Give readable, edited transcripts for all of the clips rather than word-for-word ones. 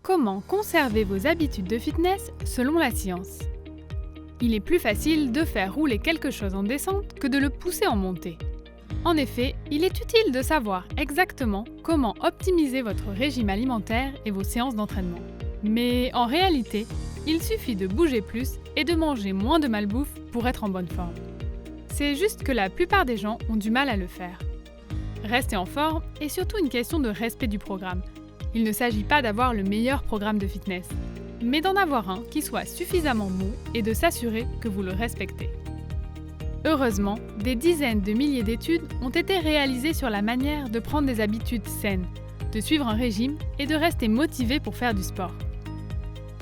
Comment conserver vos habitudes de fitness selon la science? Il est plus facile de faire rouler quelque chose en descente que de le pousser en montée. En effet, il est utile de savoir exactement comment optimiser votre régime alimentaire et vos séances d'entraînement. Mais en réalité, il suffit de bouger plus et de manger moins de malbouffe pour être en bonne forme. C'est juste que la plupart des gens ont du mal à le faire. Rester en forme est surtout une question de respect du programme. Il ne s'agit pas d'avoir le meilleur programme de fitness, mais d'en avoir un qui soit suffisamment mou et de s'assurer que vous le respectez. Heureusement, des dizaines de milliers d'études ont été réalisées sur la manière de prendre des habitudes saines, de suivre un régime et de rester motivé pour faire du sport.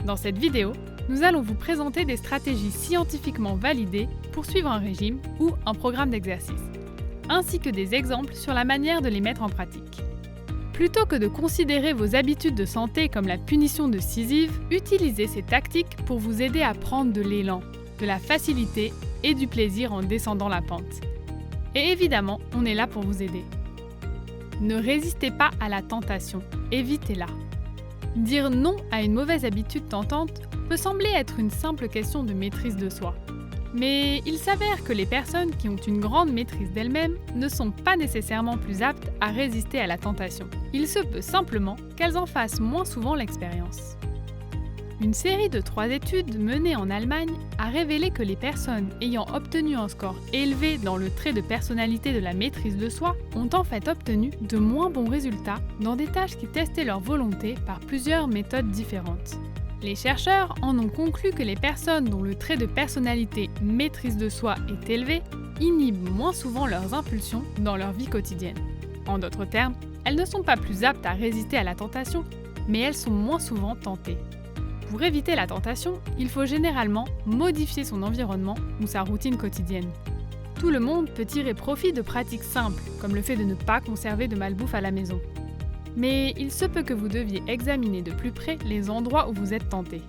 Dans cette vidéo, nous allons vous présenter des stratégies scientifiquement validées pour suivre un régime ou un programme d'exercice, ainsi que des exemples sur la manière de les mettre en pratique. Plutôt que de considérer vos habitudes de santé comme la punition de Sisyphe, utilisez ces tactiques pour vous aider à prendre de l'élan, de la facilité et du plaisir en descendant la pente. Et évidemment, on est là pour vous aider. Ne résistez pas à la tentation, évitez-la. Dire non à une mauvaise habitude tentante peut sembler être une simple question de maîtrise de soi. Mais il s'avère que les personnes qui ont une grande maîtrise d'elles-mêmes ne sont pas nécessairement plus aptes à résister à la tentation. Il se peut simplement qu'elles en fassent moins souvent l'expérience. Une série de 3 études menées en Allemagne a révélé que les personnes ayant obtenu un score élevé dans le trait de personnalité de la maîtrise de soi ont en fait obtenu de moins bons résultats dans des tâches qui testaient leur volonté par plusieurs méthodes différentes. Les chercheurs en ont conclu que les personnes dont le trait de personnalité maîtrise de soi est élevé inhibent moins souvent leurs impulsions dans leur vie quotidienne. En d'autres termes, elles ne sont pas plus aptes à résister à la tentation, mais elles sont moins souvent tentées. Pour éviter la tentation, il faut généralement modifier son environnement ou sa routine quotidienne. Tout le monde peut tirer profit de pratiques simples, comme le fait de ne pas conserver de malbouffe à la maison. Mais il se peut que vous deviez examiner de plus près les endroits où vous êtes tenté.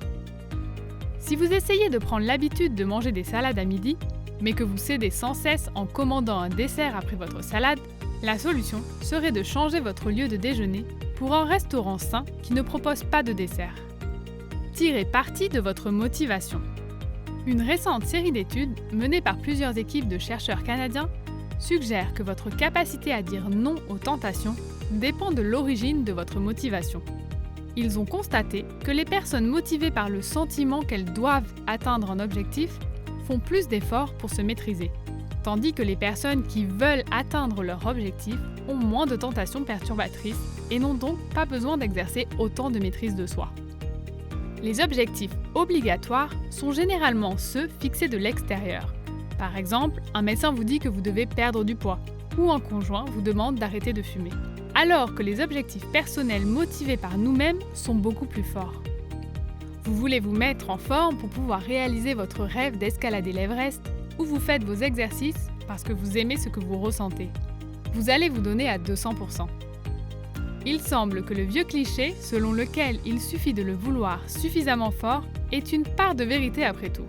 Si vous essayez de prendre l'habitude de manger des salades à midi, mais que vous cédez sans cesse en commandant un dessert après votre salade, la solution serait de changer votre lieu de déjeuner pour un restaurant sain qui ne propose pas de dessert. Tirez parti de votre motivation. Une récente série d'études, menée par plusieurs équipes de chercheurs canadiens, suggère que votre capacité à dire non aux tentations dépend de l'origine de votre motivation. Ils ont constaté que les personnes motivées par le sentiment qu'elles doivent atteindre un objectif font plus d'efforts pour se maîtriser, tandis que les personnes qui veulent atteindre leur objectif ont moins de tentations perturbatrices et n'ont donc pas besoin d'exercer autant de maîtrise de soi. Les objectifs obligatoires sont généralement ceux fixés de l'extérieur. Par exemple, un médecin vous dit que vous devez perdre du poids, ou un conjoint vous demande d'arrêter de fumer. Alors que les objectifs personnels motivés par nous-mêmes sont beaucoup plus forts. Vous voulez vous mettre en forme pour pouvoir réaliser votre rêve d'escalader l'Everest, ou vous faites vos exercices parce que vous aimez ce que vous ressentez. Vous allez vous donner à 200%. Il semble que le vieux cliché selon lequel il suffit de le vouloir suffisamment fort est une part de vérité après tout.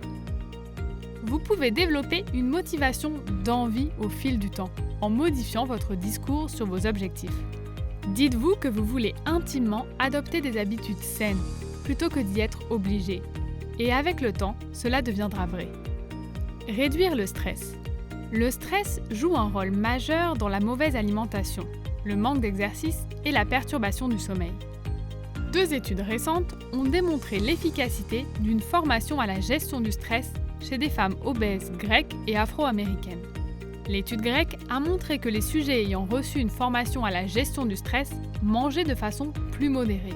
Vous pouvez développer une motivation d'envie au fil du temps, en modifiant votre discours sur vos objectifs. Dites-vous que vous voulez intimement adopter des habitudes saines, plutôt que d'y être obligé. Et avec le temps, cela deviendra vrai. Réduire le stress. Le stress joue un rôle majeur dans la mauvaise alimentation, le manque d'exercice et la perturbation du sommeil. 2 études récentes ont démontré l'efficacité d'une formation à la gestion du stress chez des femmes obèses grecques et afro-américaines. L'étude grecque a montré que les sujets ayant reçu une formation à la gestion du stress mangeaient de façon plus modérée.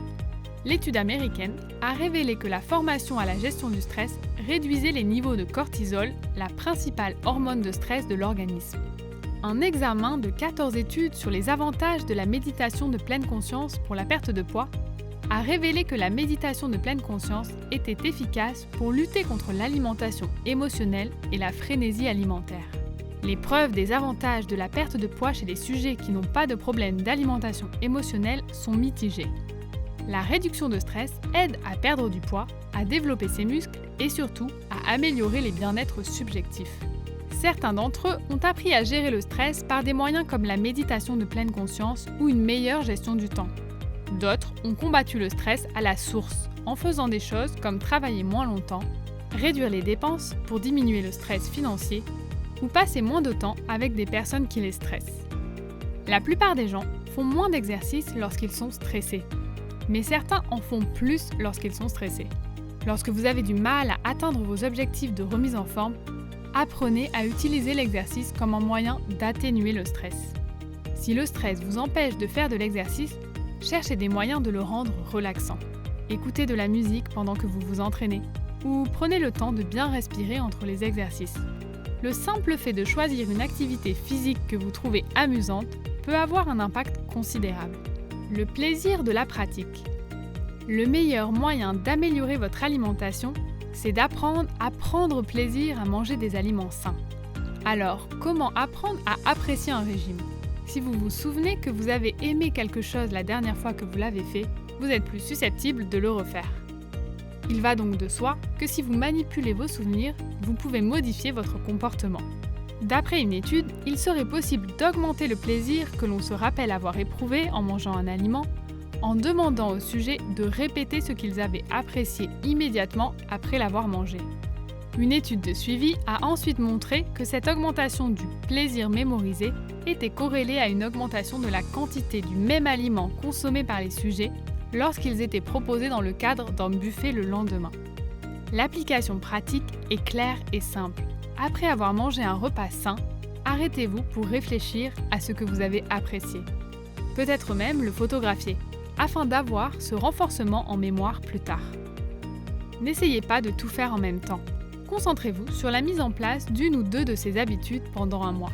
L'étude américaine a révélé que la formation à la gestion du stress réduisait les niveaux de cortisol, la principale hormone de stress de l'organisme. Un examen de 14 études sur les avantages de la méditation de pleine conscience pour la perte de poids a révélé que la méditation de pleine conscience était efficace pour lutter contre l'alimentation émotionnelle et la frénésie alimentaire. Les preuves des avantages de la perte de poids chez les sujets qui n'ont pas de problème d'alimentation émotionnelle sont mitigées. La réduction de stress aide à perdre du poids, à développer ses muscles et surtout à améliorer les bien-être subjectifs. Certains d'entre eux ont appris à gérer le stress par des moyens comme la méditation de pleine conscience ou une meilleure gestion du temps. D'autres ont combattu le stress à la source en faisant des choses comme travailler moins longtemps, réduire les dépenses pour diminuer le stress financier ou passer moins de temps avec des personnes qui les stressent. La plupart des gens font moins d'exercices lorsqu'ils sont stressés, mais certains en font plus lorsqu'ils sont stressés. Lorsque vous avez du mal à atteindre vos objectifs de remise en forme, apprenez à utiliser l'exercice comme un moyen d'atténuer le stress. Si le stress vous empêche de faire de l'exercice, cherchez des moyens de le rendre relaxant. Écoutez de la musique pendant que vous vous entraînez, ou prenez le temps de bien respirer entre les exercices. Le simple fait de choisir une activité physique que vous trouvez amusante peut avoir un impact considérable. Le plaisir de la pratique. Le meilleur moyen d'améliorer votre alimentation, c'est d'apprendre à prendre plaisir à manger des aliments sains. Alors, comment apprendre à apprécier un régime ? Si vous vous souvenez que vous avez aimé quelque chose la dernière fois que vous l'avez fait, vous êtes plus susceptible de le refaire. Il va donc de soi que si vous manipulez vos souvenirs, vous pouvez modifier votre comportement. D'après une étude, il serait possible d'augmenter le plaisir que l'on se rappelle avoir éprouvé en mangeant un aliment en demandant au sujet de répéter ce qu'ils avaient apprécié immédiatement après l'avoir mangé. Une étude de suivi a ensuite montré que cette augmentation du plaisir mémorisé était corrélée à une augmentation de la quantité du même aliment consommé par les sujets lorsqu'ils étaient proposés dans le cadre d'un buffet le lendemain. L'application pratique est claire et simple. Après avoir mangé un repas sain, arrêtez-vous pour réfléchir à ce que vous avez apprécié. Peut-être même le photographier, afin d'avoir ce renforcement en mémoire plus tard. N'essayez pas de tout faire en même temps. Concentrez-vous sur la mise en place d'une ou deux de ces habitudes pendant un mois.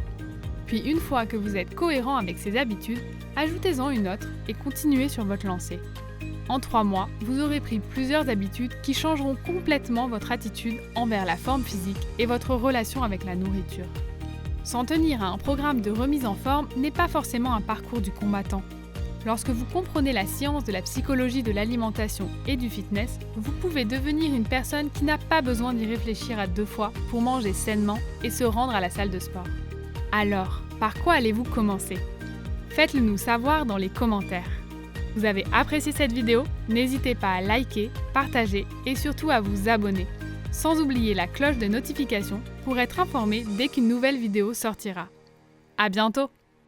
Puis une fois que vous êtes cohérent avec ces habitudes, ajoutez-en une autre et continuez sur votre lancée. En 3 mois, vous aurez pris plusieurs habitudes qui changeront complètement votre attitude envers la forme physique et votre relation avec la nourriture. S'en tenir à un programme de remise en forme n'est pas forcément un parcours du combattant. Lorsque vous comprenez la science de la psychologie de l'alimentation et du fitness, vous pouvez devenir une personne qui n'a pas besoin d'y réfléchir à 2 fois pour manger sainement et se rendre à la salle de sport. Alors, par quoi allez-vous commencer ? Faites-le nous savoir dans les commentaires. Vous avez apprécié cette vidéo ? N'hésitez pas à liker, partager et surtout à vous abonner. Sans oublier la cloche de notification pour être informé dès qu'une nouvelle vidéo sortira. À bientôt!